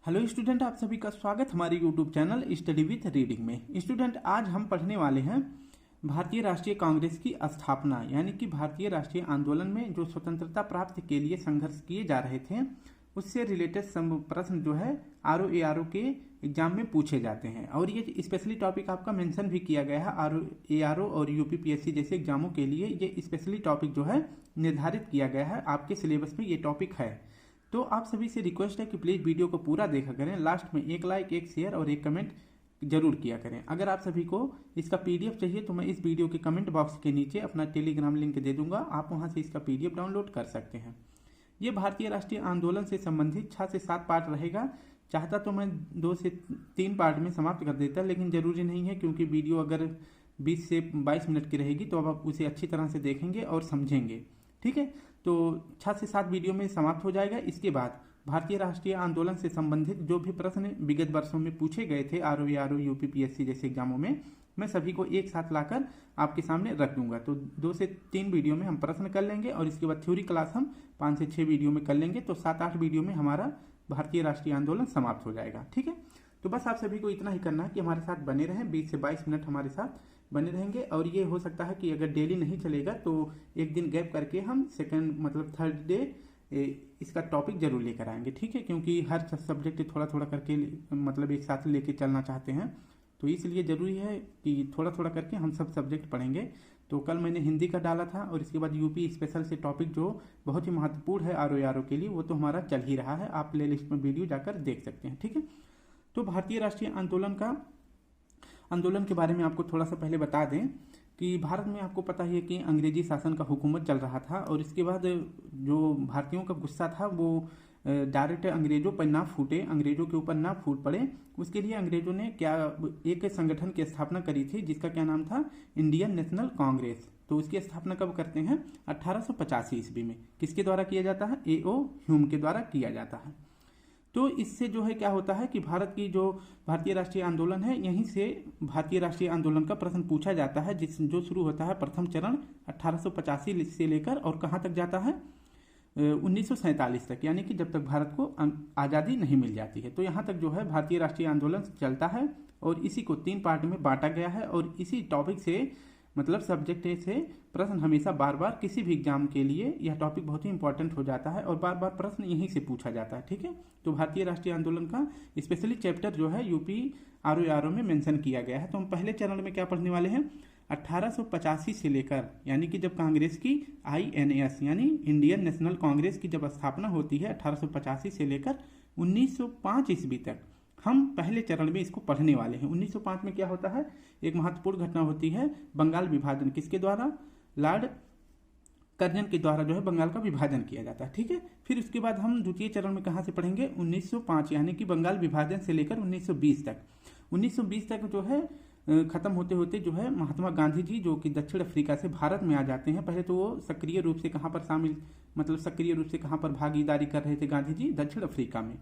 Hello student, आप सभी का स्वागत हमारे YouTube channel study with reading में। स्टूडेंट, आज हम पढ़ने वाले हैं भारतीय राष्ट्रीय कांग्रेस की स्थापना, यानी कि भारतीय राष्ट्रीय आंदोलन में जो स्वतंत्रता प्राप्ति के लिए संघर्ष किए जा रहे थे उससे रिलेटेड प्रश्न जो है आर ओ के एग्जाम में पूछे जाते हैं। और ये स्पेशली टॉपिक आपका मेंशन भी किया गया है। आर और यूपीपीएससी जैसे एग्जामों के लिए ये स्पेशली टॉपिक जो है निर्धारित किया गया है, आपके सिलेबस में ये टॉपिक है। तो आप सभी से रिक्वेस्ट है कि प्लीज़ वीडियो को पूरा देखा करें, लास्ट में एक लाइक, एक शेयर और एक कमेंट जरूर किया करें। अगर आप सभी को इसका पीडीएफ चाहिए तो मैं इस वीडियो के कमेंट बॉक्स के नीचे अपना टेलीग्राम लिंक दे दूंगा, आप वहां से इसका पीडीएफ डाउनलोड कर सकते हैं। ये भारतीय राष्ट्रीय आंदोलन से संबंधित 6 से 7 पार्ट रहेगा। चाहता तो मैं 2 से 3 पार्ट में समाप्त कर देता, लेकिन जरूरी नहीं है, क्योंकि वीडियो अगर 20 से 22 मिनट की रहेगी तो अब आप उसे अच्छी तरह से देखेंगे और समझेंगे। ठीक है, तो 6 से 7 वीडियो में समाप्त हो जाएगा। इसके बाद भारतीय राष्ट्रीय आंदोलन से संबंधित जो भी प्रश्न विगत वर्षों में पूछे गए थे आर ओ यूपीपीएससी जैसे एग्जामों में, मैं सभी को एक साथ लाकर आपके सामने रख दूंगा। तो 2 से 3 वीडियो में हम प्रश्न कर लेंगे और इसके बाद थ्योरी क्लास हम 5 से 6 वीडियो में कर लेंगे। तो 7-8 वीडियो में हमारा भारतीय राष्ट्रीय आंदोलन समाप्त हो जाएगा। ठीक है, तो बस आप सभी को इतना ही करना है कि हमारे साथ बने रहें, 20 से 22 मिनट हमारे साथ बने रहेंगे। और ये हो सकता है कि अगर डेली नहीं चलेगा तो एक दिन गैप करके हम थर्ड डे इसका टॉपिक जरूर लेकर आएंगे। ठीक है, क्योंकि हर सब्जेक्ट थोड़ा थोड़ा करके एक साथ लेके चलना चाहते हैं, तो इसलिए जरूरी है कि थोड़ा थोड़ा करके हम सब सब्जेक्ट पढ़ेंगे। तो कल मैंने हिंदी का डाला था और इसके बाद यूपी स्पेशल से टॉपिक जो बहुत ही महत्वपूर्ण है आर ओ के लिए, वो तो हमारा चल ही रहा है। आप प्ले लिस्ट में वीडियो जाकर देख सकते हैं। ठीक है, तो भारतीय राष्ट्रीय आंदोलन के बारे में आपको थोड़ा सा पहले बता दें कि भारत में आपको पता ही है कि अंग्रेजी शासन का हुकूमत चल रहा था और इसके बाद जो भारतीयों का गुस्सा था वो डायरेक्ट अंग्रेजों पर ना फूटे, अंग्रेजों के ऊपर ना फूट पड़े, उसके लिए अंग्रेजों ने एक संगठन की स्थापना करी थी जिसका क्या नाम था, इंडियन नेशनल कांग्रेस। तो उसकी स्थापना कब करते हैं, 1885 ईस्वी में। किसके द्वारा किया जाता है, A.O. ह्यूम के द्वारा किया जाता है। तो इससे जो है क्या होता है कि भारत की जो भारतीय राष्ट्रीय आंदोलन है, यहीं से भारतीय राष्ट्रीय आंदोलन का प्रश्न पूछा जाता है, जो शुरू होता है प्रथम चरण 1885 से लेकर और कहाँ तक जाता है, 1947 तक, यानी कि जब तक भारत को आज़ादी नहीं मिल जाती है। तो यहाँ तक जो है भारतीय राष्ट्रीय आंदोलन चलता है और इसी को 3 पार्ट में बांटा गया है। और इसी टॉपिक से सब्जेक्ट से प्रश्न हमेशा बार बार किसी भी एग्जाम के लिए यह टॉपिक बहुत ही इंपॉर्टेंट हो जाता है और बार बार प्रश्न यहीं से पूछा जाता है। ठीक है, तो भारतीय राष्ट्रीय आंदोलन का स्पेशली चैप्टर जो है यूपी आर ओ में मेंशन किया गया है। तो हम पहले चरण में क्या पढ़ने वाले हैं, 1885 से लेकर, यानी कि जब कांग्रेस की INS यानी इंडियन नेशनल कांग्रेस की जब स्थापना होती है 1885 से लेकर 1905 ईस्वी तक, हम पहले चरण में इसको पढ़ने वाले हैं। 1905 में क्या होता है, एक महत्वपूर्ण घटना होती है, बंगाल विभाजन। किसके द्वारा, लॉर्ड कर्जन के द्वारा जो है बंगाल का विभाजन किया जाता है। ठीक है, फिर उसके बाद हम द्वितीय चरण में कहाँ से पढ़ेंगे, 1905 यानी कि बंगाल विभाजन से लेकर 1920 तक। 1920 तक जो है खत्म होते होते जो है महात्मा गांधी जी जो कि दक्षिण अफ्रीका से भारत में आ जाते हैं। पहले तो वो सक्रिय रूप से कहाँ पर कहाँ पर भागीदारी कर रहे थे गांधी जी, दक्षिण अफ्रीका में।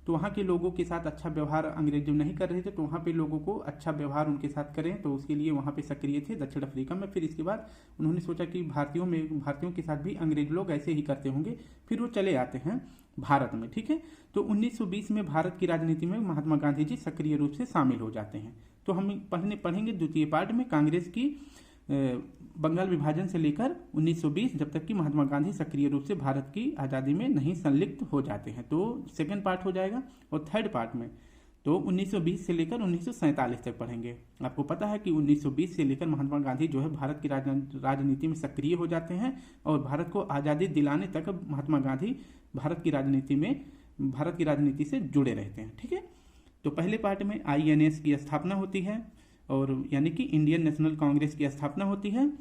तो वहाँ के लोगों के साथ अच्छा व्यवहार अंग्रेज नहीं कर रहे थे, तो वहाँ पे लोगों को अच्छा व्यवहार उनके साथ करें, तो उसके लिए वहाँ पे सक्रिय थे दक्षिण अफ्रीका में। फिर इसके बाद उन्होंने सोचा कि भारतीयों के साथ भी अंग्रेज लोग ऐसे ही करते होंगे, फिर वो चले आते हैं भारत में। ठीक है, तो 1920 में भारत की राजनीति में महात्मा गांधी जी सक्रिय रूप से शामिल हो जाते हैं। तो हम पढ़ेंगे द्वितीय पार्ट में कांग्रेस की बंगाल विभाजन से लेकर 1920, जब तक कि महात्मा गांधी सक्रिय रूप से भारत की आज़ादी में नहीं संलिप्त हो जाते हैं। तो सेकंड पार्ट हो जाएगा। और थर्ड पार्ट में तो 1920 से लेकर 1947 तक पढ़ेंगे। आपको पता है कि 1920 से लेकर महात्मा गांधी जो है भारत की राजनीति में सक्रिय हो जाते हैं और भारत को आज़ादी दिलाने तक महात्मा गांधी भारत की राजनीति से जुड़े रहते हैं। ठीक है, तो पहले पार्ट में INS की स्थापना होती है और यानी कि इंडियन नेशनल कांग्रेस की स्थापना होती है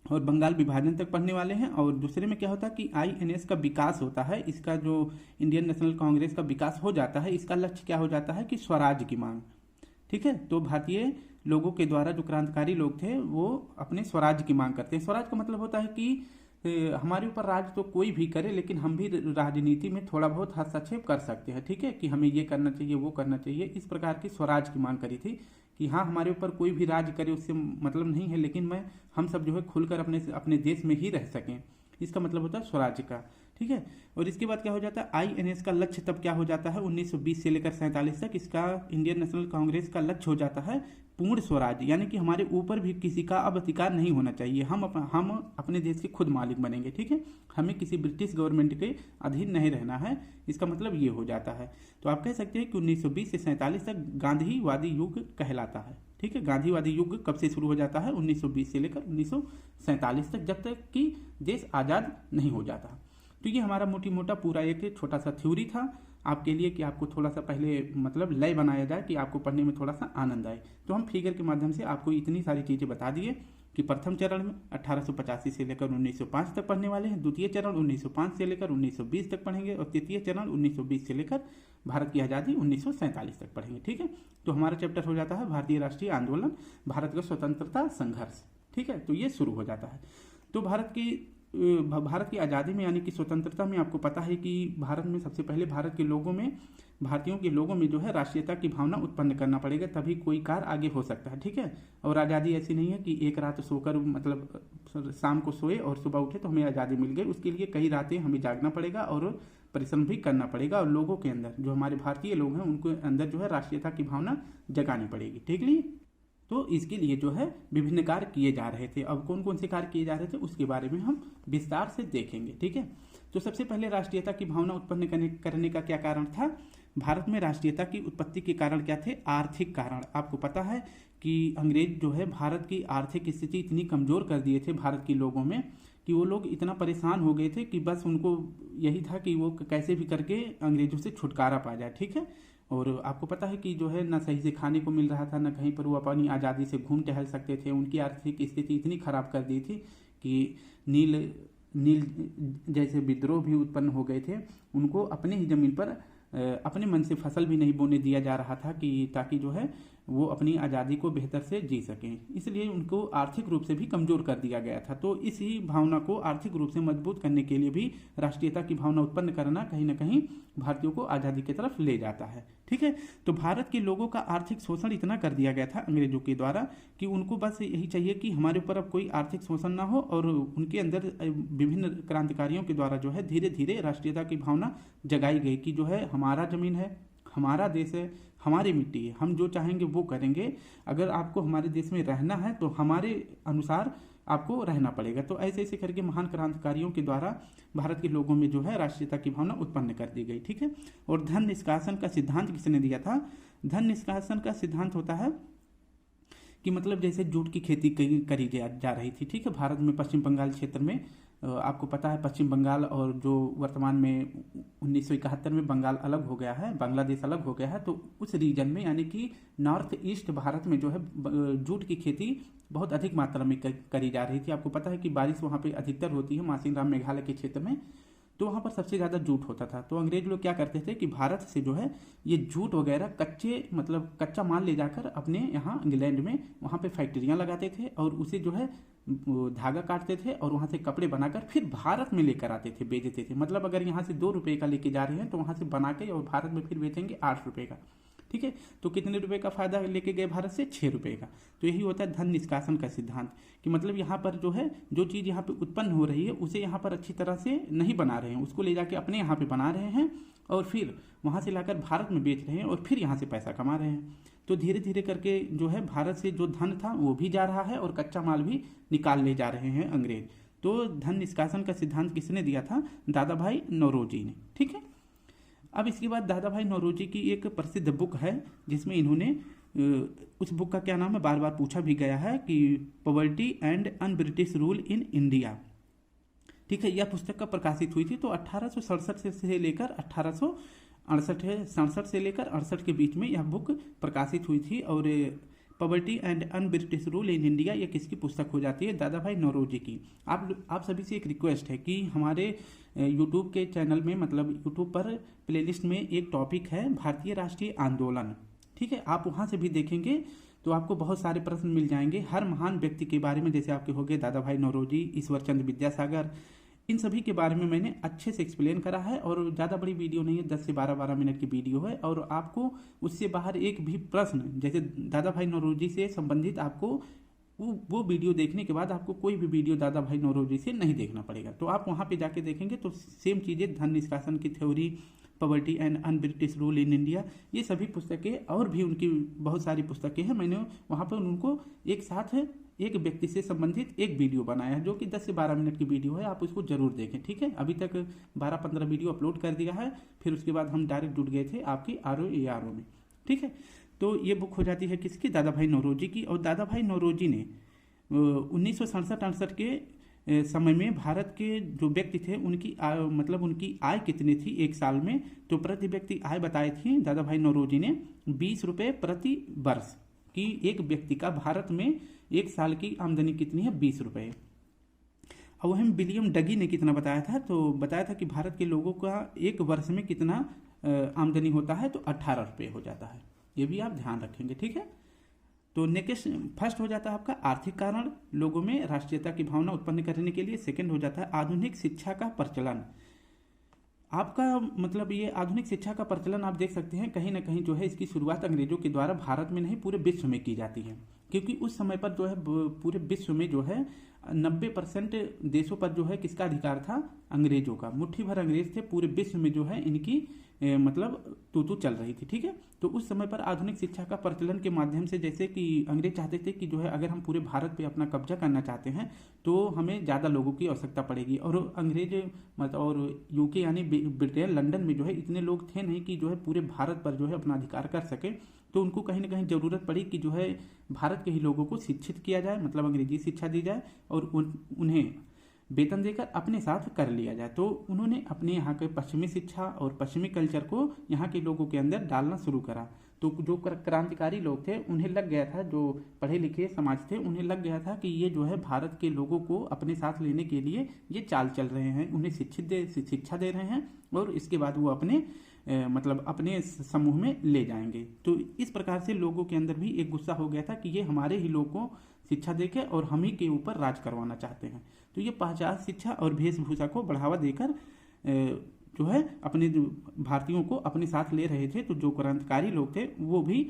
और बंगाल विभाजन तक पढ़ने वाले हैं। और दूसरे में क्या होता है कि INS का विकास होता है, इसका जो इंडियन नेशनल कांग्रेस का विकास हो जाता है, इसका लक्ष्य क्या हो जाता है कि स्वराज की मांग। ठीक है, तो भारतीय लोगों के द्वारा जो क्रांतिकारी लोग थे वो अपने स्वराज की मांग करते हैं। स्वराज का मतलब होता है कि हमारे ऊपर राज तो कोई भी करे, लेकिन हम भी राजनीति में थोड़ा बहुत हस्तक्षेप कर सकते हैं। ठीक है, कि हमें ये करना चाहिए, वो करना चाहिए, इस प्रकार की स्वराज की मांग करी थी कि हाँ हमारे ऊपर कोई भी राज करे उससे मतलब नहीं है, लेकिन हम सब जो है खुलकर अपने देश में ही रह सकें, इसका मतलब होता है स्वराज्य का। ठीक है। और इसके बाद क्या हो जाता है, आईएनएस का लक्ष्य तब क्या हो जाता है 1920 से लेकर 47 तक, इसका इंडियन नेशनल कांग्रेस का लक्ष्य हो जाता है पूर्ण स्वराज, यानी कि हमारे ऊपर भी किसी का अब अधिकार नहीं होना चाहिए, हम अपने देश के खुद मालिक बनेंगे, ठीक है। हमें किसी ब्रिटिश गवर्नमेंट के अधीन नहीं रहना है, इसका मतलब ये हो जाता है। तो आप कह सकते हैं कि 1920 से 47 तक गांधीवादी युग कहलाता है, ठीक है। गांधीवादी युग कब से शुरू हो जाता है 1920 से लेकर 1947 तक, जब तक कि देश आज़ाद नहीं हो जाता। तो ये हमारा मोटी मोटा पूरा एक छोटा सा थ्योरी था आपके लिए, कि आपको थोड़ा सा पहले मतलब लय बनाया जाए कि आपको पढ़ने में थोड़ा सा आनंद आए। तो हम फिगर के माध्यम से आपको इतनी सारी चीज़ें बता दिए कि प्रथम चरण में 1885 से लेकर 1905 तक पढ़ने वाले हैं, द्वितीय चरण 1905 से लेकर 1920 तक पढ़ेंगे, और तृतीय चरण 1920 से लेकर भारत की आज़ादी 1947 तक पढ़ेंगे, ठीक है। तो हमारा चैप्टर हो जाता है भारतीय राष्ट्रीय आंदोलन, भारत का स्वतंत्रता संघर्ष, ठीक है। तो ये शुरू हो जाता है। तो भारत की आज़ादी में यानी कि स्वतंत्रता में आपको पता है कि भारत में सबसे पहले भारतीयों के लोगों में जो है राष्ट्रीयता की भावना उत्पन्न करना पड़ेगा, तभी कोई कार्य आगे हो सकता है, ठीक है। और आज़ादी ऐसी नहीं है कि एक रात सोकर मतलब शाम को सोए और सुबह उठे तो हमें आज़ादी मिल गई। उसके लिए कई रातें हमें जागना पड़ेगा और परिश्रम भी करना पड़ेगा, और लोगों के अंदर, जो हमारे भारतीय लोग हैं, उनके अंदर जो है राष्ट्रीयता की भावना जगानी पड़ेगी, ठीक है। तो इसके लिए जो है विभिन्न कार्य किए जा रहे थे। अब कौन कौन से कार्य किए जा रहे थे उसके बारे में हम विस्तार से देखेंगे, ठीक है। तो सबसे पहले राष्ट्रीयता की भावना उत्पन्न करने का क्या कारण था। भारत में राष्ट्रीयता की उत्पत्ति के कारण क्या थे, आर्थिक कारण। आपको पता है कि अंग्रेज जो है भारत की आर्थिक स्थिति इतनी कमजोर कर दिए थे भारत के लोगों में, कि वो लोग इतना परेशान हो गए थे कि बस उनको यही था कि वो कैसे भी करके अंग्रेजों से छुटकारा पा जाए, ठीक है। और आपको पता है कि जो है ना सही से खाने को मिल रहा था, ना कहीं पर वो अपनी आज़ादी से घूम टहल सकते थे। उनकी आर्थिक स्थिति इतनी खराब कर दी थी कि नील जैसे विद्रोह भी उत्पन्न हो गए थे। उनको अपने ही जमीन पर अपने मन से फसल भी नहीं बोने दिया जा रहा था, कि ताकि जो है वो अपनी आज़ादी को बेहतर से जी सकें। इसलिए उनको आर्थिक रूप से भी कमज़ोर कर दिया गया था। तो इसी भावना को आर्थिक रूप से मजबूत करने के लिए भी राष्ट्रीयता की भावना उत्पन्न करना कहीं ना कहीं भारतीयों को आज़ादी की तरफ ले जाता है, ठीक है। तो भारत के लोगों का आर्थिक शोषण इतना कर दिया गया था अंग्रेजों के द्वारा कि उनको बस यही चाहिए कि हमारे ऊपर अब कोई आर्थिक शोषण ना हो, और उनके अंदर विभिन्न क्रांतिकारियों के द्वारा जो है धीरे धीरे राष्ट्रीयता की भावना जगाई गई कि जो है हमारा जमीन है, हमारा देश है, हमारी मिट्टी है, हम जो चाहेंगे वो करेंगे। अगर आपको हमारे देश में रहना है तो हमारे अनुसार आपको रहना पड़ेगा। तो ऐसे ऐसे करके महान क्रांतिकारियों के द्वारा भारत के लोगों में जो है राष्ट्रीयता की भावना उत्पन्न कर दी गई, ठीक है। और धन निष्कासन का सिद्धांत किसने दिया था। धन निष्कासन का सिद्धांत होता है कि मतलब जैसे जूट की खेती करी जा रही थी, ठीक है, भारत में पश्चिम बंगाल क्षेत्र में। आपको पता है पश्चिम बंगाल और जो वर्तमान में 1971 में बंगाल अलग हो गया है, बांग्लादेश अलग हो गया है, तो उस रीजन में यानी कि नॉर्थ ईस्ट भारत में जो है जूट की खेती बहुत अधिक मात्रा में करी जा रही थी। आपको पता है कि बारिश वहाँ पे अधिकतर होती है मासिंगराम मेघालय के क्षेत्र में, तो वहाँ पर सबसे ज़्यादा जूट होता था। तो अंग्रेज लोग क्या करते थे कि भारत से जो है ये जूट वगैरह कच्चा माल ले जाकर अपने यहाँ इंग्लैंड में वहाँ पे फैक्ट्रियाँ लगाते थे, और उसे जो है धागा काटते थे और वहाँ से कपड़े बनाकर फिर भारत में लेकर आते थे, बेचते थे। मतलब अगर यहाँ से 2 रुपये का लेके जा रहे हैं तो वहाँ से बना के और भारत में फिर बेचेंगे 8 रुपये का, ठीक है। तो कितने रुपए का फायदा लेके गए भारत से, 6 रुपये का। तो यही होता है धन निष्कासन का सिद्धांत, कि मतलब यहाँ पर जो है जो चीज़ यहाँ पे उत्पन्न हो रही है उसे यहाँ पर अच्छी तरह से नहीं बना रहे हैं, उसको ले जाके अपने यहाँ पे बना रहे हैं और फिर वहाँ से लाकर भारत में बेच रहे हैं और फिर यहाँ से पैसा कमा रहे हैं। तो धीरे धीरे करके जो है भारत से जो धन था वो भी जा रहा है और कच्चा माल भी निकाल ले जा रहे हैं अंग्रेज। तो धन निष्कासन का सिद्धांत किसने दिया था, दादा भाई नौरोजी ने, ठीक है। अब इसके बाद दादा भाई नौरोजी की एक प्रसिद्ध बुक है जिसमें इन्होंने उस बुक का क्या नाम है बार बार पूछा भी गया है कि poverty and un British rule in India, ठीक है। यह पुस्तक का प्रकाशित हुई थी तो 1867 से लेकर 1867 से लेकर 68 के बीच में यह बुक प्रकाशित हुई थी। और poverty and un British rule in India ये किसकी पुस्तक हो जाती है, दादा भाई नौरोजी की। आप सभी से एक रिक्वेस्ट है कि हमारे यूट्यूब के चैनल में मतलब यूट्यूब पर प्लेलिस्ट में एक टॉपिक है भारतीय राष्ट्रीय आंदोलन, ठीक है। आप वहाँ से भी देखेंगे तो आपको बहुत सारे प्रश्न मिल जाएंगे हर महान व्यक्ति के बारे में, जैसे आपके हो गए दादा भाई नौरोजी, ईश्वर चंद्र विद्यासागर, इन सभी के बारे में मैंने अच्छे से एक्सप्लेन करा है। और ज़्यादा बड़ी वीडियो नहीं है, 10 से 12 मिनट की वीडियो है। और आपको उससे बाहर एक भी प्रश्न जैसे दादा भाई नौरोजी से संबंधित आपको वो वीडियो देखने के बाद आपको कोई भी वीडियो दादा भाई नौरोजी से नहीं देखना पड़ेगा। तो आप वहाँ पे जाके देखेंगे तो सेम चीज़ें, धन निष्कासन की theory, poverty and un-British rule in India, ये सभी पुस्तकें और भी उनकी बहुत सारी पुस्तकें हैं। मैंने वहाँ पर उनको एक साथ एक व्यक्ति से संबंधित एक वीडियो बनाया है जो कि 10 से 12 मिनट की वीडियो है, आप उसको जरूर देखें। ठीक है, अभी तक 12-15 वीडियो अपलोड कर दिया है, फिर उसके बाद हम डायरेक्ट जुड़ गए थे आपकी ROARO में। ठीक है, तो ये बुक हो जाती है किसकी, दादा भाई नौरोजी की। और दादा भाई नौरोजी ने 1967-68 के समय में भारत के जो व्यक्ति थे उनकी मतलब उनकी आय कितनी थी एक साल में, तो प्रति व्यक्ति आय बताई थी दादा भाई नौरोजी ने 20 रुपये प्रति वर्ष की। एक व्यक्ति का भारत में एक साल की आमदनी कितनी है, 20 रुपये। अब वहीं विलियम डगी ने कितना बताया था, तो बताया था कि भारत के लोगों का एक वर्ष में कितना आमदनी होता है, तो 18 रुपये हो जाता है। ये भी आप ध्यान रखेंगे। ठीक है, तो नेक्स्ट फर्स्ट हो जाता है आपका आर्थिक कारण लोगों में राष्ट्रीयता की भावना उत्पन्न करने के लिए। सेकंड हो जाता है आधुनिक शिक्षा का प्रचलन। आपका मतलब ये आधुनिक शिक्षा का प्रचलन आप देख सकते हैं कहीं ना कहीं जो है इसकी शुरुआत अंग्रेजों के द्वारा भारत में नहीं पूरे विश्व में की जाती है, क्योंकि उस समय पर जो है पूरे विश्व में जो है 90% देशों पर जो है किसका अधिकार था, अंग्रेजों का। मुट्ठी भर अंग्रेज थे, पूरे विश्व में जो है इनकी मतलब तू चल रही थी। ठीक है, तो उस समय पर आधुनिक शिक्षा का प्रचलन के माध्यम से, जैसे कि अंग्रेज चाहते थे कि जो है अगर हम पूरे भारत पे अपना कब्जा करना चाहते हैं तो हमें ज़्यादा लोगों की आवश्यकता पड़ेगी। और अंग्रेज मतलब और यूके यानी ब्रिटेन, लंदन में जो है इतने लोग थे नहीं कि जो है पूरे भारत पर जो है अपना अधिकार कर सके। तो उनको कहीं ना कहीं ज़रूरत पड़ी कि जो है भारत के ही लोगों को शिक्षित किया जाए, मतलब अंग्रेजी शिक्षा दी जाए और उन्हें वेतन देकर अपने साथ कर लिया जाए। तो उन्होंने अपने यहाँ के पश्चिमी शिक्षा और पश्चिमी कल्चर को यहाँ के लोगों के अंदर डालना शुरू करा। तो जो क्रांतिकारी लोग थे उन्हें लग गया था, जो पढ़े लिखे समाज थे उन्हें लग गया था कि ये जो है भारत के लोगों को अपने साथ लेने के लिए ये चाल चल रहे हैं, उन्हें शिक्षा दे रहे हैं और इसके बाद वो अपने मतलब अपने समूह में ले जाएंगे। तो इस प्रकार से लोगों के अंदर भी एक गुस्सा हो गया था कि ये हमारे ही लोगों को शिक्षा देके और हम ही के ऊपर राज करवाना चाहते हैं। तो ये पहचान शिक्षा और वेशभूषा को बढ़ावा देकर जो है अपने भारतीयों को अपने साथ ले रहे थे। तो जो क्रांतिकारी लोग थे वो भी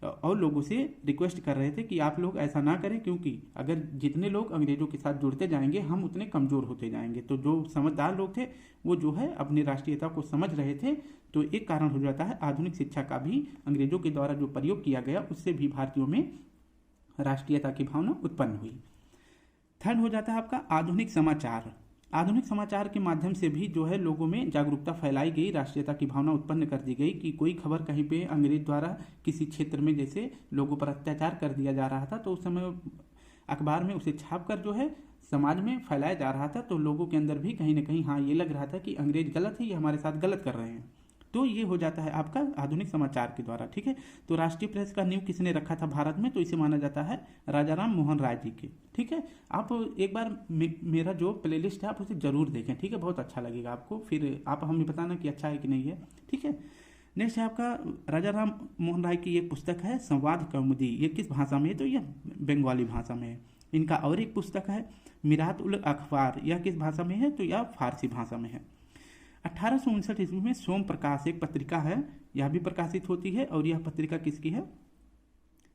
और लोगों से रिक्वेस्ट कर रहे थे कि आप लोग ऐसा ना करें, क्योंकि अगर जितने लोग अंग्रेजों के साथ जुड़ते जाएंगे हम उतने कमज़ोर होते जाएंगे। तो जो समझदार लोग थे वो जो है अपनी राष्ट्रीयता को समझ रहे थे। तो एक कारण हो जाता है आधुनिक शिक्षा का भी अंग्रेजों के द्वारा जो प्रयोग किया गया उससे भी भारतीयों में राष्ट्रीयता की भावना उत्पन्न हुई। थर्ड हो जाता है आपका आधुनिक समाचार। आधुनिक समाचार के माध्यम से भी जो है लोगों में जागरूकता फैलाई गई, राष्ट्रीयता की भावना उत्पन्न कर दी गई कि कोई खबर कहीं पे अंग्रेज द्वारा किसी क्षेत्र में जैसे लोगों पर अत्याचार कर दिया जा रहा था तो उस समय अखबार में उसे छाप कर जो है समाज में फैलाया जा रहा था। तो लोगों के अंदर भी कहीं ना कहीं हाँ ये लग रहा था कि अंग्रेज गलत है, ये हमारे साथ गलत कर रहे हैं। तो ये हो जाता है आपका आधुनिक समाचार के द्वारा। ठीक है, तो राष्ट्रीय प्रेस का नींव किसने रखा था भारत में, तो इसे माना जाता है राजा राम मोहन राय जी के। ठीक है, आप एक बार मेरा जो प्लेलिस्ट है आप उसे जरूर देखें। ठीक है, बहुत अच्छा लगेगा आपको, फिर आप हमें बताना कि अच्छा है कि नहीं है। ठीक है, नेक्स्ट है आपका राजा राम मोहन राय की एक पुस्तक है संवाद कौमुदी। ये किस भाषा में है, तो यह बंगाली भाषा में है। इनका और एक पुस्तक है मिरात उल अखबार, यह किस भाषा में है, तो यह फारसी भाषा में है। 1859 ईस्वी में सोम प्रकाश एक पत्रिका है, यह भी प्रकाशित होती है और यह पत्रिका किसकी है,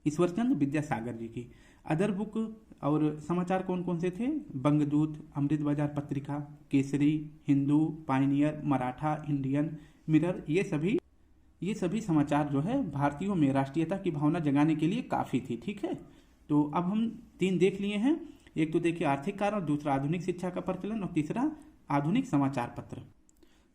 ईश्वरचंद्र विद्यासागर जी की। अदर बुक और समाचार कौन कौन से थे, बंगदूत, अमृत बाजार पत्रिका, Kesari, Hindu, Pioneer, Maratha, Indian, mirror, ये सभी समाचार जो है भारतीयों में राष्ट्रीयता की भावना जगाने के लिए काफ़ी थी। ठीक है, तो अब हम 3 देख लिए हैं, एक तो देखिए आर्थिक कारण, दूसरा आधुनिक शिक्षा का प्रचलन और तीसरा आधुनिक समाचार पत्र।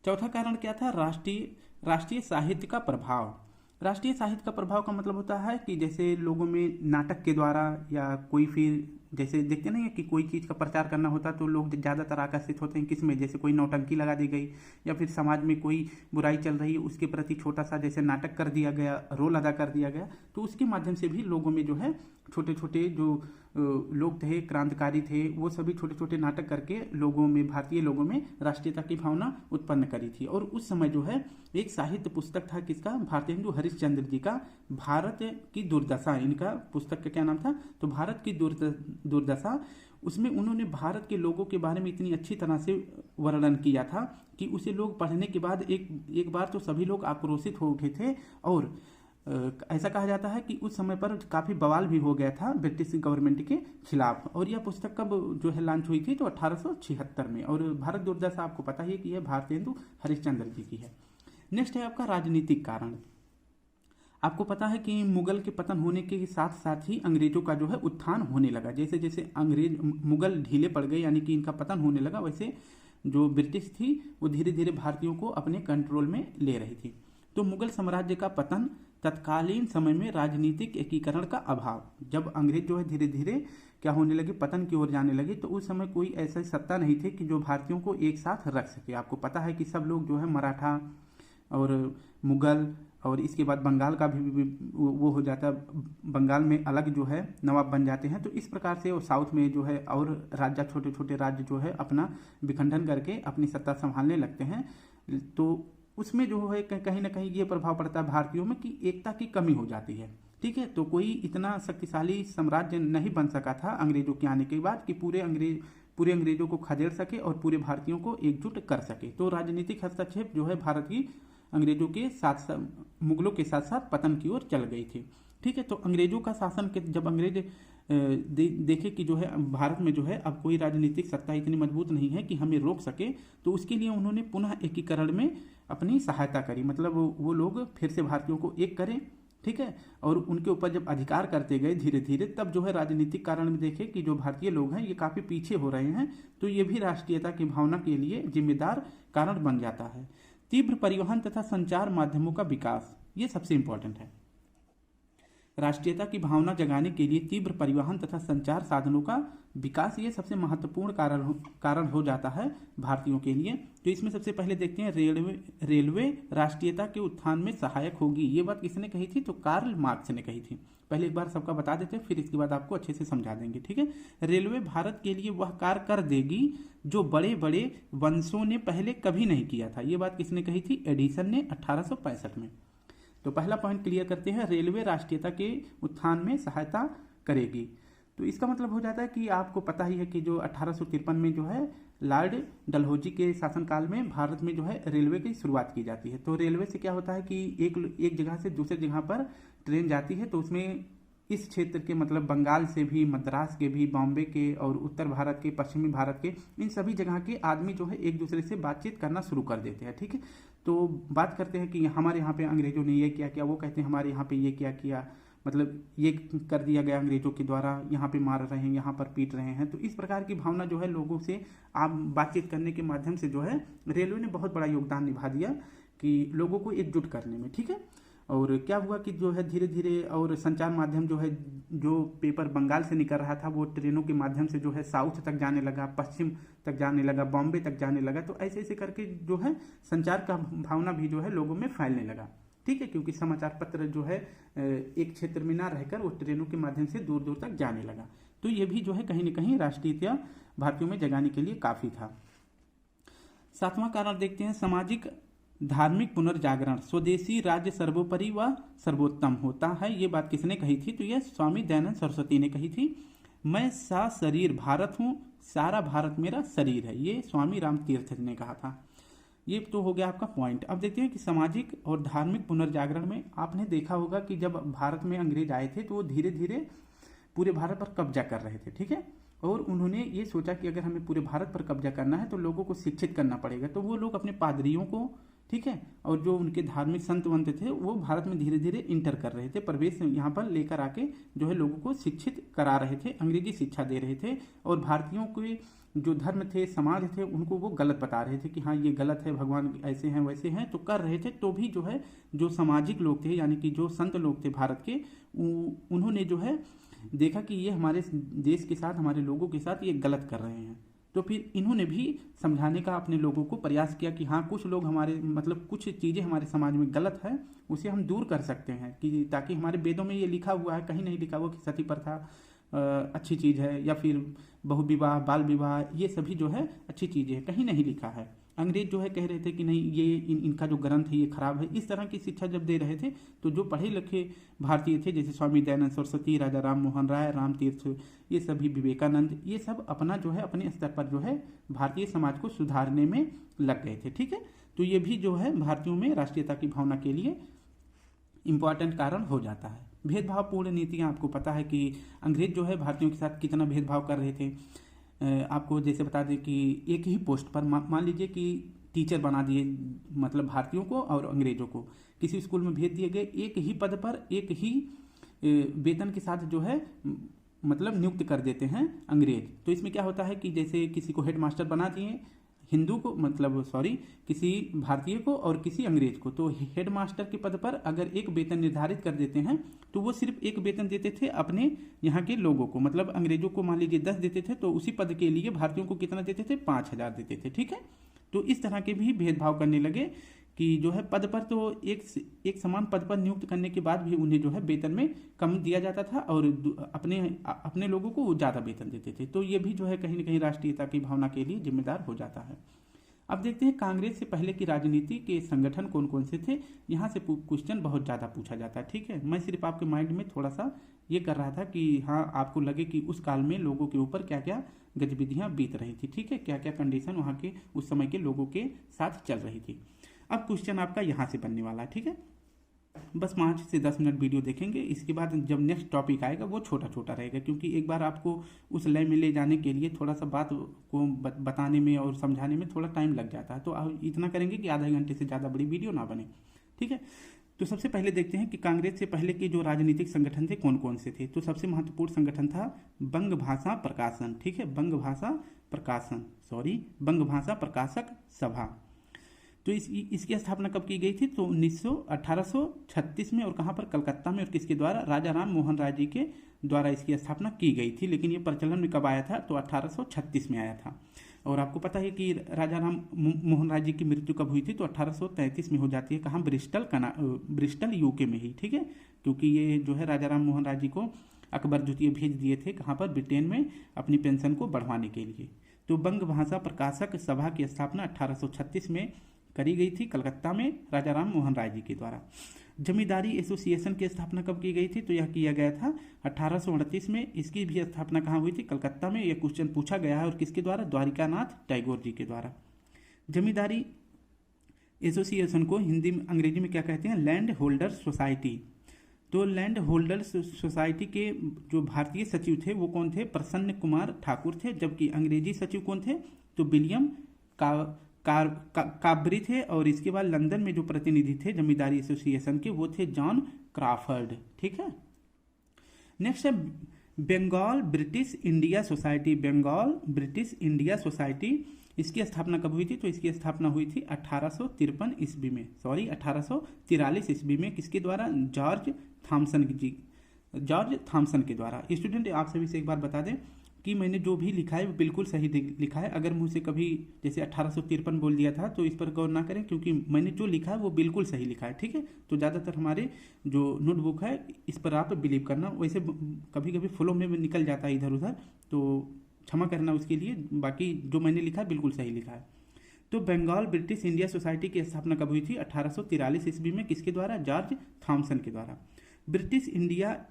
चौथा कारण क्या था, राष्ट्रीय साहित्य का प्रभाव। राष्ट्रीय साहित्य का प्रभाव का मतलब होता है कि जैसे लोगों में नाटक के द्वारा या कोई फिर जैसे देखते नहीं है कि कोई चीज़ का प्रचार करना होता तो लोग ज़्यादातर आकर्षित होते हैं किसमें, जैसे कोई नौटंकी लगा दी गई या फिर समाज में कोई बुराई चल रही है उसके प्रति छोटा सा जैसे नाटक कर दिया गया, रोल अदा कर दिया गया। तो उसके माध्यम से भी लोगों में जो है छोटे छोटे जो लोग थे, क्रांतिकारी थे, वो सभी छोटे छोटे नाटक करके लोगों में, भारतीय लोगों में राष्ट्रीयता की भावना उत्पन्न करी थी। और उस समय जो है एक साहित्य पुस्तक था किसका, भारतीय हिंदू हरिश्चंद्र जी का भारत की दुर्दशा, इनका पुस्तक का क्या नाम था, तो भारत की दुर्दशा। उसमें उन्होंने भारत के लोगों के बारे में इतनी अच्छी तरह से वर्णन किया था कि उसे लोग पढ़ने के बाद एक बार तो सभी लोग आक्रोशित हो उठे थे और ऐसा कहा जाता है कि उस समय पर काफ़ी बवाल भी हो गया था ब्रिटिश गवर्नमेंट के खिलाफ। और यह पुस्तक कब जो है लॉन्च हुई थी, तो 1876 में। और भारत दुर्दशा आपको पता ही है कि यह भारतेंदु हरिश्चंद्र जी की है। नेक्स्ट है आपका राजनीतिक कारण। आपको पता है कि मुगल के पतन होने के साथ साथ ही अंग्रेजों का जो है उत्थान होने लगा। जैसे जैसे मुगल ढीले पड़ गए, यानी कि इनका पतन होने लगा, वैसे जो ब्रिटिश थी वो धीरे धीरे भारतीयों को अपने कंट्रोल में ले रही थी। तो मुगल साम्राज्य का पतन, तत्कालीन समय में राजनीतिक एकीकरण का अभाव। जब अंग्रेज जो है धीरे धीरे क्या होने लगे, पतन की ओर जाने लगे, तो उस समय कोई ऐसा सत्ता नहीं थी कि जो भारतीयों को एक साथ रख सके। आपको पता है कि सब लोग जो है मराठा और मुगल, और इसके बाद बंगाल का भी वो हो जाता है, बंगाल में अलग जो है नवाब बन जाते हैं। तो इस प्रकार से और साउथ में जो है और राज्य, छोटे छोटे राज्य जो है अपना विखंडन करके अपनी सत्ता संभालने लगते हैं। तो उसमें जो है कहीं ना कहीं ये प्रभाव पड़ता है भारतीयों में कि एकता की कमी हो जाती है। ठीक है, तो कोई इतना शक्तिशाली साम्राज्य नहीं बन सका था अंग्रेजों के आने के बाद कि पूरे अंग्रेजों को खदेड़ सके और पूरे भारतीयों को एकजुट कर सके। तो राजनीतिक हस्तक्षेप जो है भारत की अंग्रेजों के साथ, मुगलों के साथ साथ पतन की ओर चल गई थी। ठीक है, तो अंग्रेजों का शासन के जब अंग्रेज देखे कि जो है भारत में जो है अब कोई राजनीतिक सत्ता इतनी मजबूत नहीं है कि हमें रोक सके, तो उसके लिए उन्होंने पुनः एकीकरण में अपनी सहायता करी। मतलब वो लोग फिर से भारतीयों को एक करें। ठीक है, और उनके ऊपर जब अधिकार करते गए धीरे धीरे, तब जो है राजनीतिक कारण में देखे कि जो भारतीय लोग हैं ये काफ़ी पीछे हो रहे हैं, तो ये भी राष्ट्रीयता की भावना के लिए जिम्मेदार कारण बन जाता है। तीव्र परिवहन तथा संचार माध्यमों का विकास, ये सबसे इंपॉर्टेंट है। राष्ट्रीयता की भावना जगाने के लिए तीव्र परिवहन तथा संचार साधनों का विकास, ये सबसे महत्वपूर्ण कारण हो जाता है भारतीयों के लिए। तो इसमें सबसे पहले देखते हैं रेलवे राष्ट्रीयता के उत्थान में सहायक होगी। ये बात किसने कही थी, तो कार्ल मार्क्स ने कही थी। पहले एक बार सबका बता देते हैं, फिर इसके बाद आपको अच्छे से समझा देंगे। ठीक है, रेलवे भारत के लिए वह कार्य कर देगी जो बड़े बड़े वंशों ने पहले कभी नहीं किया था। ये बात किसने कही थी, एडिसन ने 1865 में। तो पहला पॉइंट क्लियर करते हैं, रेलवे राष्ट्रीयता के उत्थान में सहायता करेगी। तो इसका मतलब हो जाता है कि आपको पता ही है कि जो 1853 में जो है लॉर्ड डलहौजी के शासनकाल में भारत में जो है रेलवे की शुरुआत की जाती है। तो रेलवे से क्या होता है कि एक जगह से दूसरे जगह पर ट्रेन जाती है, तो उसमें इस क्षेत्र के मतलब बंगाल से भी, मद्रास के भी, बॉम्बे के और उत्तर भारत के, पश्चिमी भारत के, इन सभी जगह के आदमी जो है एक दूसरे से बातचीत करना शुरू कर देते हैं। ठीक है, तो बात करते हैं कि हमारे यहाँ पे अंग्रेजों ने ये क्या किया, वो कहते हैं हमारे यहाँ पे ये क्या किया, मतलब ये कर दिया गया अंग्रेजों के द्वारा, यहाँ पे मार रहे हैं, यहाँ पर पीट रहे हैं। तो इस प्रकार की भावना जो है लोगों से आप बातचीत करने के माध्यम से जो है रेलवे ने बहुत बड़ा योगदान निभा दिया कि लोगों को एकजुट करने में। ठीक है, और क्या हुआ कि जो है धीरे धीरे और संचार माध्यम जो है, जो पेपर बंगाल से निकल रहा था वो ट्रेनों के माध्यम से जो है साउथ तक जाने लगा, पश्चिम तक जाने लगा, बॉम्बे तक जाने लगा। तो ऐसे ऐसे करके जो है संचार का भावना भी जो है लोगों में फैलने लगा। ठीक है, क्योंकि समाचार पत्र जो है एक क्षेत्र में ना रहकर वो ट्रेनों के माध्यम से दूर दूर तक जाने लगा। तो ये भी जो है कहीं ना कहीं राष्ट्रीयता भारतीयों में जगाने के लिए काफ़ी था। सातवां कारण देखते हैं, सामाजिक धार्मिक पुनर्जागरण। स्वदेशी राज्य सर्वोपरि व सर्वोत्तम होता है। ये बात किसने कही थी, तो यह स्वामी दयानंद सरस्वती ने कही थी। मैं सा शरीर भारत हूँ, सारा भारत मेरा शरीर है, ये स्वामी राम तीर्थ ने कहा था। ये तो हो गया आपका पॉइंट। अब देखते हैं कि सामाजिक और धार्मिक पुनर्जागरण में आपने देखा होगा कि जब भारत में अंग्रेज आए थे तो वो धीरे धीरे पूरे भारत पर कब्जा कर रहे थे। ठीक है, और उन्होंने ये सोचा कि अगर हमें पूरे भारत पर कब्जा करना है तो लोगों को शिक्षित करना पड़ेगा। तो वो लोग अपने पादरियों को, ठीक है, और जो उनके धार्मिक संत वंत थे वो भारत में धीरे धीरे इंटर कर रहे थे, प्रवेश यहाँ पर लेकर आके जो है लोगों को शिक्षित करा रहे थे, अंग्रेजी शिक्षा दे रहे थे। और भारतीयों के जो धर्म थे, समाज थे, उनको वो गलत बता रहे थे कि हाँ ये गलत है, भगवान ऐसे हैं वैसे हैं, तो कर रहे थे। तो भी जो है जो सामाजिक लोग थे, यानी कि जो संत लोग थे भारत के, उन्होंने जो है देखा कि ये हमारे देश के साथ, हमारे लोगों के साथ ये गलत कर रहे हैं। तो फिर इन्होंने भी समझाने का अपने लोगों को प्रयास किया कि हाँ कुछ लोग हमारे, मतलब कुछ चीज़ें हमारे समाज में गलत है, उसे हम दूर कर सकते हैं, कि ताकि हमारे वेदों में ये लिखा हुआ है, कहीं नहीं लिखा हुआ कि सती प्रथा अच्छी चीज़ है, या फिर बहुविवाह, बाल विवाह, ये सभी जो है अच्छी चीज़ें हैं, कहीं नहीं लिखा है। अंग्रेज जो है कह रहे थे कि नहीं ये इनका जो ग्रंथ है ये खराब है। इस तरह की शिक्षा जब दे रहे थे तो जो पढ़े लिखे भारतीय थे, जैसे स्वामी दयानंद सरस्वती, राजा राम मोहन राय, राम तीर्थ, ये सभी, विवेकानंद, ये सब अपना जो है अपने स्तर पर जो है भारतीय समाज को सुधारने में लग गए थे। ठीक है, तो ये भी जो है भारतीयों में राष्ट्रीयता की भावना के लिए इम्पॉर्टेंट कारण हो जाता है। भेदभावपूर्ण नीतियाँ, आपको पता है कि अंग्रेज जो है भारतीयों के साथ कितना भेदभाव कर रहे थे। आपको जैसे बता दें कि एक ही पोस्ट पर मान लीजिए कि टीचर बना दिए, मतलब भारतीयों को और अंग्रेजों को किसी स्कूल में भेज दिए गए, एक ही पद पर एक ही वेतन के साथ जो है मतलब नियुक्त कर देते हैं अंग्रेज। तो इसमें क्या होता है कि जैसे किसी को हेडमास्टर बना दिए, हिंदू को मतलब सॉरी किसी भारतीय को और किसी अंग्रेज को, तो हेडमास्टर के पद पर अगर एक वेतन निर्धारित कर देते हैं तो वो सिर्फ एक वेतन देते थे अपने यहाँ के लोगों को, मतलब अंग्रेजों को मान लीजिए 10 देते थे तो उसी पद के लिए भारतीयों को कितना देते थे, 5,000 देते थे। ठीक है, तो इस तरह के भी भेदभाव करने लगे कि जो है पद पर तो एक समान पद पर नियुक्त करने के बाद भी उन्हें जो है वेतन में कम दिया जाता था और अपने लोगों को ज़्यादा वेतन देते थे। तो ये भी जो है कहीं ना कहीं राष्ट्रीयता की भावना के लिए जिम्मेदार हो जाता है। अब देखते हैं कांग्रेस से पहले की राजनीति के संगठन कौन कौन से थे। यहाँ से क्वेश्चन बहुत ज़्यादा पूछा जाता है। ठीक है, मैं सिर्फ आपके माइंड में थोड़ा सा ये कर रहा था कि हाँ आपको लगे कि उस काल में लोगों के ऊपर क्या क्या गतिविधियाँ बीत रही थी। ठीक है, क्या क्या कंडीशन वहाँ के उस समय के लोगों के साथ चल रही थी। अब क्वेश्चन आपका यहाँ से बनने वाला है। ठीक है, बस 5 से 10 मिनट वीडियो देखेंगे, इसके बाद जब नेक्स्ट टॉपिक आएगा वो छोटा छोटा रहेगा, क्योंकि एक बार आपको उस लय में ले जाने के लिए थोड़ा सा बात को बताने में और समझाने में थोड़ा टाइम लग जाता है। तो आप इतना करेंगे कि आधा घंटे से ज़्यादा बड़ी वीडियो ना बने। ठीक है, तो सबसे पहले देखते हैं कि कांग्रेस से पहले के जो राजनीतिक संगठन थे कौन कौन से थे। तो सबसे महत्वपूर्ण संगठन था बंग भाषा प्रकाशन। ठीक है, बंग भाषा प्रकाशक सभा। तो इसकी स्थापना कब की गई थी, तो 1836 में, और कहाँ पर, कलकत्ता में, और किसके द्वारा, राजा राम मोहन राय जी के द्वारा इसकी स्थापना की गई थी। लेकिन ये प्रचलन में कब आया था, तो 1836 में आया था। और आपको पता है कि राजा राम मोहन राय जी की मृत्यु कब हुई थी, तो 1833 में हो जाती है। कहाँ, ब्रिस्टल यूके में ही। ठीक है, क्योंकि ये जो है राजा राम मोहन राय जी को अकबर द्वितीय भेज दिए थे, कहाँ पर, ब्रिटेन में, अपनी पेंशन को बढ़वाने के लिए। तो बंग भाषा प्रकाशक सभा की स्थापना 1836 में करी गई थी कलकत्ता में राजा राम मोहन राय जी के द्वारा। जमींदारी एसोसिएशन की स्थापना कब की गई थी, तो यह किया गया था 1838 में। इसकी भी स्थापना कहाँ हुई थी, कलकत्ता में। यह क्वेश्चन पूछा गया है, और किसके द्वारा, द्वारिकानाथ टैगोर जी के द्वारा। जमींदारी एसोसिएशन को हिंदी में, अंग्रेजी में क्या कहते हैं, लैंड होल्डर्स सोसाइटी। तो लैंड होल्डर्स सोसाइटी के जो भारतीय सचिव थे वो कौन थे, प्रसन्न कुमार ठाकुर थे। जबकि अंग्रेजी सचिव कौन थे, तो विलियम काब्री थे। और इसके बाद लंदन में जो प्रतिनिधि थे जमींदारी एसोसिएशन के, वो थे जॉन क्रॉफर्ड। ठीक है, नेक्स्ट है Bengal British India society. Bengal British India society, इसकी स्थापना कब हुई थी, तो इसकी स्थापना हुई थी 1843 ईस्वी में, 1843 ईस्वी में। किसके द्वारा, जॉर्ज थॉमसन के द्वारा। स्टूडेंट, आप सभी से एक बार बता दें कि मैंने जो भी लिखा है वो बिल्कुल सही लिखा है। अगर मुझसे कभी जैसे 1853 बोल दिया था तो इस पर गौर ना करें, क्योंकि मैंने जो लिखा है वो बिल्कुल सही लिखा है। ठीक है, तो ज़्यादातर हमारे जो नोटबुक है इस पर आप बिलीव करना। वैसे कभी कभी फ्लो में निकल जाता है इधर उधर, तो क्षमा करना उसके लिए। बाकी जो मैंने लिखा है बिल्कुल सही लिखा है। तो बंगाल ब्रिटिश इंडिया सोसाइटी की स्थापना कब हुई थी, 1843 ईस्वी में। किसके द्वारा, जॉर्ज थॉमसन के द्वारा। ब्रिटिश इंडिया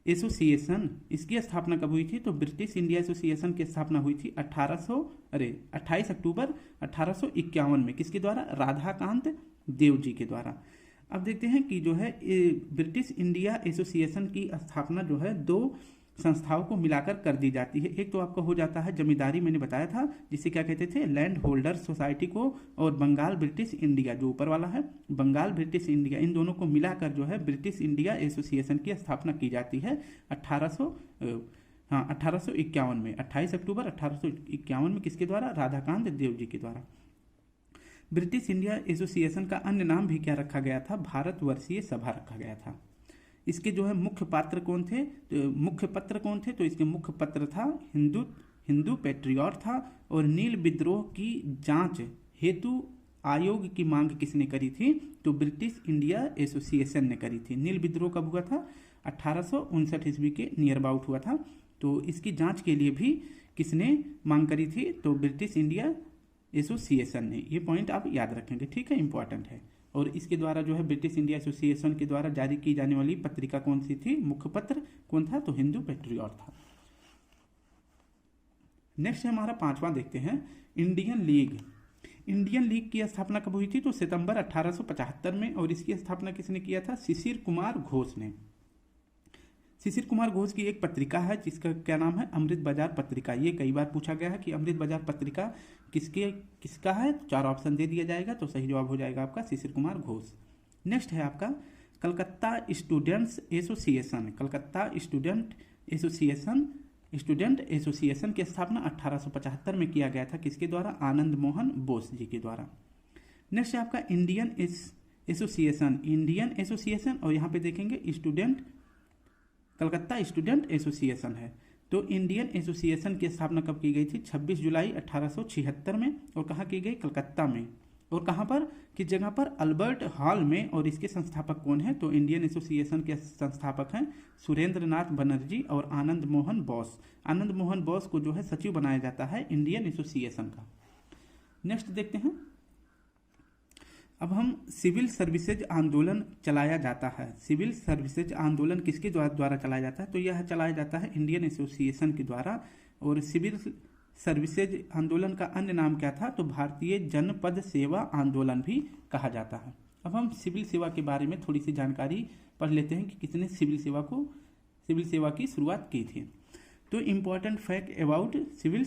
एसोसिएशन, इसकी स्थापना कब हुई थी, तो ब्रिटिश इंडिया एसोसिएशन की स्थापना हुई थी 28 अक्टूबर 1851 में। किसके द्वारा, राधाकांत देव जी के द्वारा। अब देखते हैं कि जो है ब्रिटिश इंडिया एसोसिएशन की स्थापना जो है दो संस्थाओं को मिलाकर कर दी जाती है। एक तो आपका हो जाता है जमींदारी, मैंने बताया था, जिसे क्या कहते थे, लैंड होल्डर्स सोसाइटी को, और बंगाल ब्रिटिश इंडिया जो ऊपर वाला है, बंगाल ब्रिटिश इंडिया, इन दोनों को मिलाकर जो है ब्रिटिश इंडिया एसोसिएशन की स्थापना की जाती है 1851 में, 28 अक्टूबर 1851 में। किसके द्वारा, राधाकांत देव जी के द्वारा। ब्रिटिश इंडिया एसोसिएशन का अन्य नाम भी क्या रखा गया था, भारतवर्षीय सभा रखा गया था। इसके जो है मुख्य पत्र कौन थे, तो इसके मुख्य पत्र था हिंदू पेट्रियट था। और नील विद्रोह की जांच हेतु आयोग की मांग किसने करी थी, तो ब्रिटिश इंडिया एसोसिएशन ने करी थी। नील विद्रोह कब हुआ था, 1859 ईस्वी के नियर अबाउट हुआ था। तो इसकी जांच के लिए भी किसने मांग करी थी, तो ब्रिटिश इंडिया एसोसिएशन ने। ये पॉइंट आप याद रखेंगे, ठीक है, इंपॉर्टेंट है। और इसके द्वारा जो है ब्रिटिश इंडिया एसोसिएशन के द्वारा जारी की जाने वाली पत्रिका कौन सी थी, मुख्य पत्र कौन था, तो हिंदू पेट्रियट था। नेक्स्ट है हमारा 5वां, देखते हैं इंडियन लीग। इंडियन लीग की स्थापना कब हुई थी? तो सितंबर 1875 में। और इसकी स्थापना किसने किया था? शिशिर कुमार घोष ने। शिशिर कुमार घोष की एक पत्रिका है जिसका क्या नाम है? अमृत बाजार पत्रिका। ये कई बार पूछा गया है कि अमृत बाजार पत्रिका किसका है? 4 ऑप्शन दे दिया जाएगा, तो सही जवाब हो जाएगा आपका शिशिर कुमार घोष। नेक्स्ट है आपका Calcutta students association. Calcutta student association की स्थापना 1875 में किया गया था। किसके द्वारा? आनंद मोहन बोस जी के द्वारा। नेक्स्ट है आपका इंडियन एसोसिएशन, और यहाँ पे देखेंगे कलकत्ता स्टूडेंट एसोसिएशन है। तो इंडियन एसोसिएशन की स्थापना कब की गई थी? 26 जुलाई 1876 में। और कहाँ की गई? कलकत्ता में। और कहाँ पर? किस जगह पर? अल्बर्ट हॉल में। और इसके संस्थापक कौन है? तो इंडियन एसोसिएशन के संस्थापक हैं सुरेंद्र नाथ बनर्जी और आनंद मोहन बोस। आनंद मोहन बोस को जो है सचिव बनाया जाता है इंडियन एसोसिएशन का। नेक्स्ट देखते हैं, अब हम सिविल सर्विसेज आंदोलन चलाया जाता है। सिविल सर्विसेज आंदोलन किसके द्वारा चलाया जाता है? तो यह चलाया जाता है इंडियन एसोसिएशन के द्वारा। और सिविल सर्विसेज आंदोलन का अन्य नाम क्या था? तो भारतीय जनपद सेवा आंदोलन भी कहा जाता है। अब हम सिविल सेवा के बारे में थोड़ी सी जानकारी पढ़ लेते हैं कि किसने सिविल सेवा की शुरुआत की थी। तो important fact about civil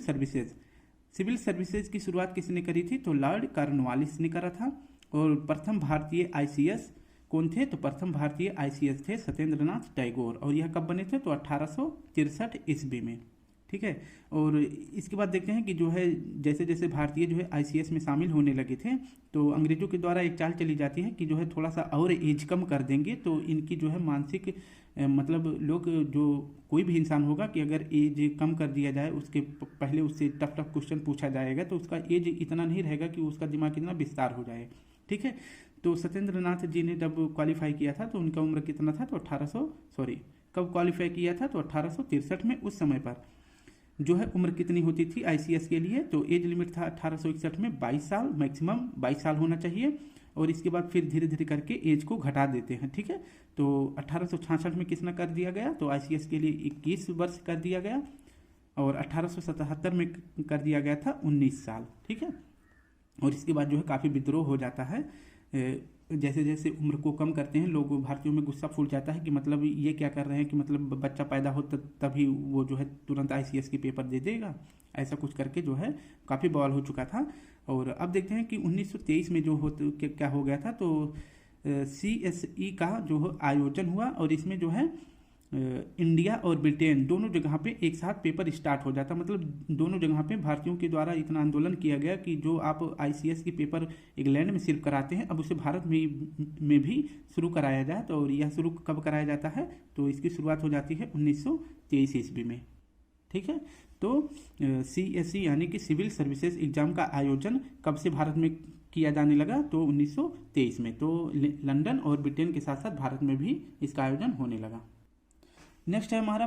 services की शुरुआत किसने करी थी? तो लॉर्ड कॉर्नवालिस ने करा था। और प्रथम भारतीय आईसीएस कौन थे? तो प्रथम भारतीय आईसीएस थे सत्येंद्र नाथ टैगोर। और यह कब बने थे? तो 1863 ईस्वी में। ठीक है। और इसके बाद देखते हैं कि जो है जैसे जैसे भारतीय जो है आईसीएस में शामिल होने लगे थे, तो अंग्रेजों के द्वारा एक चाल चली जाती है कि जो है थोड़ा सा और एज कम कर देंगे तो इनकी जो है मानसिक मतलब लोग जो कोई भी इंसान होगा कि अगर एज कम कर दिया जाए, उसके पहले उससे टफ क्वेश्चन पूछा जाएगा तो उसका एज इतना नहीं रहेगा कि उसका दिमाग इतना विस्तार हो जाए। ठीक है। तो सत्येंद्र नाथ जी ने जब क्वालिफाई किया था तो उनका उम्र कितना था? तो कब क्वालिफाई किया था? तो 1863 में। उस समय पर जो है उम्र कितनी होती थी आईसीएस के लिए? तो एज लिमिट था 1861 में 22 साल, मैक्सिमम 22 साल होना चाहिए। और इसके बाद फिर धीरे धीरे करके एज को घटा देते हैं। ठीक है। तो 1866 में कितना कर दिया गया? तो आईसीएस के लिए 21 वर्ष कर दिया गया। और 1877 में कर दिया गया था 19 साल। ठीक है। और इसके बाद जो है काफ़ी विद्रोह हो जाता है। जैसे जैसे उम्र को कम करते हैं लोग, भारतीयों में गुस्सा फूट जाता है कि मतलब ये क्या कर रहे हैं कि मतलब बच्चा पैदा हो तभी वो जो है तुरंत आईसीएस की पेपर दे देगा, ऐसा कुछ करके जो है काफ़ी बवाल हो चुका था। और अब देखते हैं कि 1923 में जो क्या हो गया था। तो CSE का जो आयोजन हुआ और इसमें जो है इंडिया और ब्रिटेन दोनों जगह पे एक साथ पेपर स्टार्ट हो जाता, मतलब दोनों जगह पे भारतीयों के द्वारा इतना आंदोलन किया गया कि जो आप आईसीएस की पेपर इंग्लैंड में सिर्फ कराते हैं अब उसे भारत में भी शुरू कराया जाए। तो और यह शुरू कब कराया जाता है? तो इसकी शुरुआत हो जाती है 1923 ईस्वी में। ठीक है। तो CSE यानी कि सिविल सर्विसेज एग्जाम का आयोजन कब से भारत में किया जाने लगा? तो 1923 में। तो लंदन और ब्रिटेन के साथ साथ भारत में भी इसका आयोजन होने लगा। नेक्स्ट है हमारा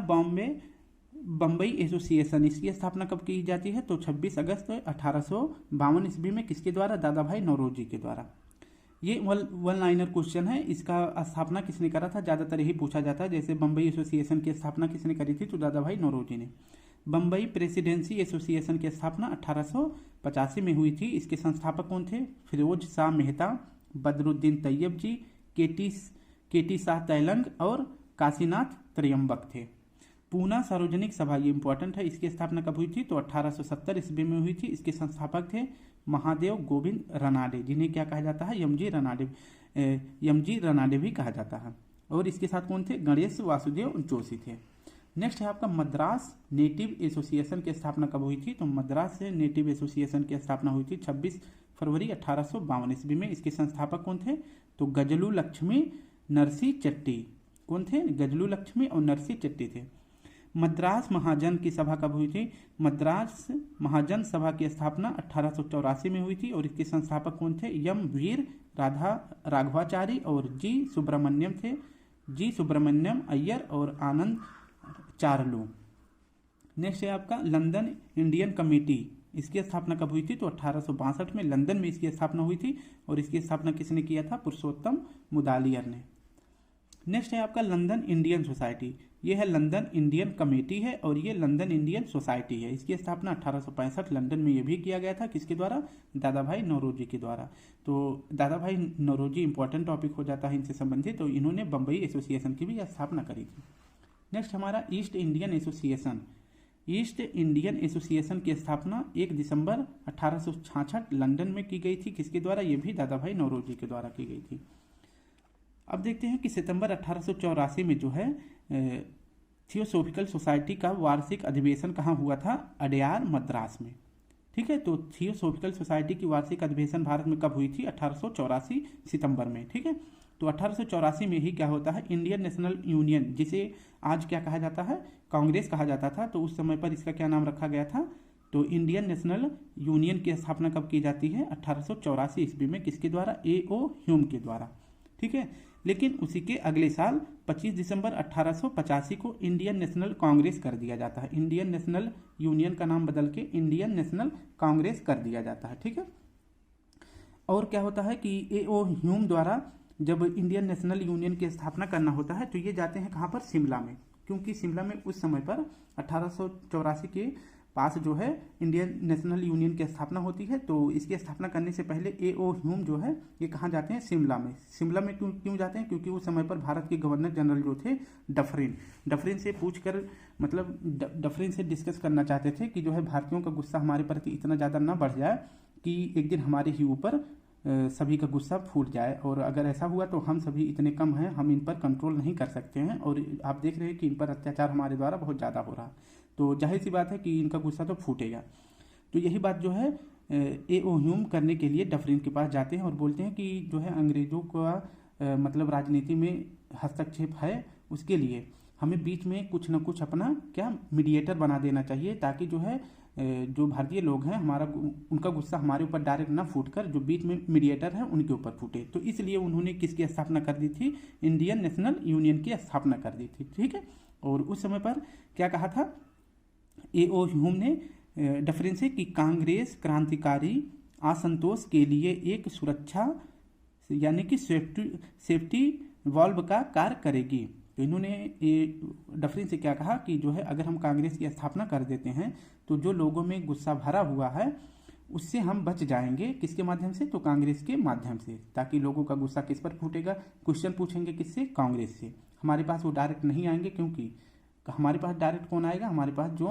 बम्बई एसोसिएशन। इसकी स्थापना कब की जाती है? तो 26 अगस्त 1852 ईस्वी में। किसके द्वारा? दादा भाई नौरोजी के द्वारा। ये वन लाइनर क्वेश्चन है। इसका स्थापना किसने करा था? ज़्यादातर यही पूछा जाता है। जैसे बम्बई एसोसिएशन की स्थापना किसने करी थी? तो दादा भाई नौरोजी ने। बम्बई प्रेसिडेंसी एसोसिएशन की स्थापना 1885 में हुई थी। इसके संस्थापक कौन थे? फिरोज शाह मेहता, बदरुद्दीन तैयब जी, केटी शाह तैलंग और काशीनाथ त्रयंबक थे। पूना सार्वजनिक सभा, ये इंपॉर्टेंट है, इसकी स्थापना कब हुई थी? तो 1870 ईस्वी में हुई थी। इसके संस्थापक थे महादेव गोविंद रनाडे, जिन्हें क्या कहा जाता है? यमजी रनाडे भी कहा जाता है। और इसके साथ कौन थे? गणेश वासुदेव जोशी थे। नेक्स्ट है आपका मद्रास नेटिव एसोसिएशन की स्थापना कब हुई थी? तो मद्रास से नेटिव एसोसिएशन की स्थापना हुई थी 26 फरवरी 1852 ईस्वी में। इसके संस्थापक कौन थे? तो गजलू लक्ष्मी नरसी चट्टी। कौन थे? गजलू लक्ष्मी और नरसी चट्टी थे। मद्रास महाजन की सभा कब हुई थी? मद्रास महाजन सभा की स्थापना 1884 में हुई थी। और इसके संस्थापक कौन थे? यम वीर राघवाचारी और जी सुब्रमण्यम थे। जी सुब्रमण्यम अय्यर और आनंद चारलू। नेक्स्ट है आपका लंदन इंडियन कमेटी। इसकी स्थापना कब हुई थी? तो 1862 में लंदन में इसकी स्थापना हुई थी। और इसकी स्थापना किसने किया था? पुरुषोत्तम मुदालियर ने। नेक्स्ट है आपका लंदन इंडियन सोसाइटी। ये है लंदन इंडियन कमेटी है और ये लंदन इंडियन सोसाइटी है। इसकी स्थापना 1865 लंदन में ये भी किया गया था। किसके द्वारा? दादा भाई नौरोजी के द्वारा। तो दादा भाई नौरोजी इंपॉर्टेंट टॉपिक हो जाता है इनसे संबंधित। तो इन्होंने बम्बई एसोसिएशन की भी स्थापना करी थी। नेक्स्ट हमारा east Indian association. East Indian association की स्थापना 1 दिसंबर 1866 लंदन में की गई थी। किसके द्वारा? ये भी दादा भाई नौरोजी के द्वारा की गई थी। अब देखते हैं कि सितंबर 1884 में जो है थियोसोफिकल सोसाइटी का वार्षिक अधिवेशन कहाँ हुआ था? अडयार मद्रास में। ठीक है, तो थियोसोफिकल सोसाइटी की वार्षिक अधिवेशन भारत में कब हुई थी? 1884 सितंबर में। ठीक है, तो 1884 में ही क्या होता है? इंडियन नेशनल यूनियन, जिसे आज क्या कहा जाता है? कांग्रेस कहा जाता था। तो उस समय पर इसका क्या नाम रखा गया था? तो इंडियन नेशनल यूनियन की स्थापना कब की जाती है? 1884 ईस्वी में। किसके द्वारा? A.O. ह्यूम के द्वारा। ठीक है, लेकिन उसी के अगले साल 25 दिसंबर 1885 को इंडियन नेशनल कांग्रेस कर दिया जाता है। इंडियन नेशनल यूनियन का नाम बदल के इंडियन नेशनल कांग्रेस कर दिया जाता है। ठीक है, और क्या होता है कि A.O. ह्यूम द्वारा जब इंडियन नेशनल यूनियन की स्थापना करना होता है तो ये जाते हैं कहाँ पर? शिमला में, क्योंकि शिमला में उस समय पर 1884 के पास जो है इंडियन नेशनल यूनियन की स्थापना होती है। तो इसकी स्थापना करने से पहले A.O. ह्यूम जो है ये कहाँ जाते हैं? शिमला में। शिमला में क्यों जाते हैं? क्योंकि उस समय पर भारत के गवर्नर जनरल जो थे डफरिन से पूछकर, मतलब डफरिन से डिस्कस करना चाहते थे कि जो है भारतीयों का गुस्सा हमारे प्रति इतना ज़्यादा ना बढ़ जाए कि एक दिन हमारे ही ऊपर सभी का गुस्सा फूट जाए, और अगर ऐसा हुआ तो हम सभी इतने कम हैं, हम इन पर कंट्रोल नहीं कर सकते हैं, और आप देख रहे हैं कि इन पर अत्याचार हमारे द्वारा बहुत ज़्यादा हो रहा है, तो जाहिर सी बात है कि इनका गुस्सा तो फूटेगा। तो यही बात जो है A.O. ह्यूम करने के लिए डफरिन के पास जाते हैं और बोलते हैं कि जो है अंग्रेजों का मतलब राजनीति में हस्तक्षेप है, उसके लिए हमें बीच में कुछ न कुछ अपना क्या मीडिएटर बना देना चाहिए, ताकि जो है जो भारतीय लोग हैं उनका गुस्सा हमारे ऊपर डायरेक्ट ना फूटकर जो बीच में मीडिएटर है उनके ऊपर फूटे। तो इसलिए उन्होंने किसकी स्थापना कर दी थी? इंडियन नेशनल यूनियन की स्थापना कर दी थी। ठीक है, और उस समय पर क्या कहा था A.O. ह्यूम ने डफरिन से कि कांग्रेस क्रांतिकारी असंतोष के लिए एक सुरक्षा यानी कि सेफ्टी वॉल्व का कार्य करेगी। तो इन्होंने डफरिन से क्या कहा कि जो है अगर हम कांग्रेस की स्थापना कर देते हैं तो जो लोगों में गुस्सा भरा हुआ है उससे हम बच जाएंगे। किसके माध्यम से? तो कांग्रेस के माध्यम से, ताकि लोगों का गुस्सा किस पर फूटेगा? क्वेश्चन पूछेंगे किससे? कांग्रेस से। हमारे पास वो डायरेक्ट नहीं आएंगे, क्योंकि हमारे पास डायरेक्ट कौन आएगा? हमारे पास जो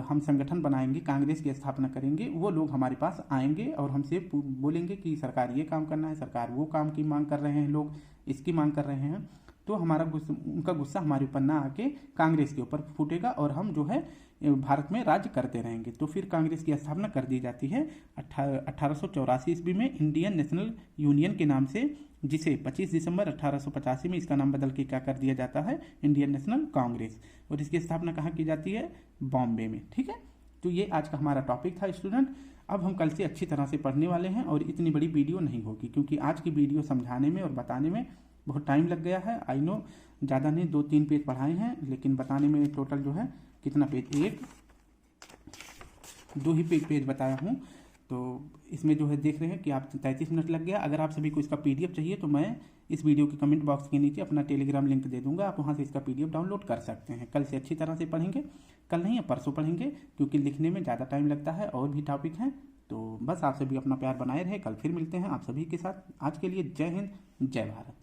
हम संगठन बनाएंगे, कांग्रेस की स्थापना करेंगे, वो लोग हमारे पास आएंगे और हमसे बोलेंगे कि सरकार ये काम करना है, सरकार वो काम की मांग कर रहे हैं, लोग इसकी मांग कर रहे हैं। तो हमारा उनका गुस्सा हमारे ऊपर ना आके कांग्रेस के ऊपर फूटेगा और हम जो है भारत में राज्य करते रहेंगे। तो फिर कांग्रेस की स्थापना कर दी जाती है 1884 ईस्वी में इंडियन नेशनल यूनियन के नाम से, जिसे 25 दिसंबर 1885 में इसका नाम बदल के क्या कर दिया जाता है? Indian national Congress. और इसकी स्थापना कहाँ की जाती है? बॉम्बे में। ठीक है, तो ये आज का हमारा टॉपिक था स्टूडेंट। अब हम कल से अच्छी तरह से पढ़ने वाले हैं और इतनी बड़ी वीडियो नहीं होगी, क्योंकि आज की वीडियो समझाने में और बताने में बहुत टाइम लग गया है। आई नो ज़्यादा नहीं, 2-3 पेज पढ़ाए हैं, लेकिन बताने में टोटल जो है कितना पेज? 1-2 ही पेज बताया हूँ। तो इसमें जो है देख रहे हैं कि आप 33 मिनट लग गया। अगर आप सभी को इसका PDF चाहिए तो मैं इस वीडियो के कमेंट बॉक्स के नीचे अपना टेलीग्राम लिंक दे दूंगा, आप वहाँ से इसका PDF डाउनलोड कर सकते हैं। कल से अच्छी तरह से पढ़ेंगे, कल नहीं है परसों पढ़ेंगे, क्योंकि लिखने में ज़्यादा टाइम लगता है और भी टॉपिक हैं। तो बस आप सभी अपना प्यार बनाए रहे, कल फिर मिलते हैं आप सभी के साथ। आज के लिए जय हिंद, जय भारत।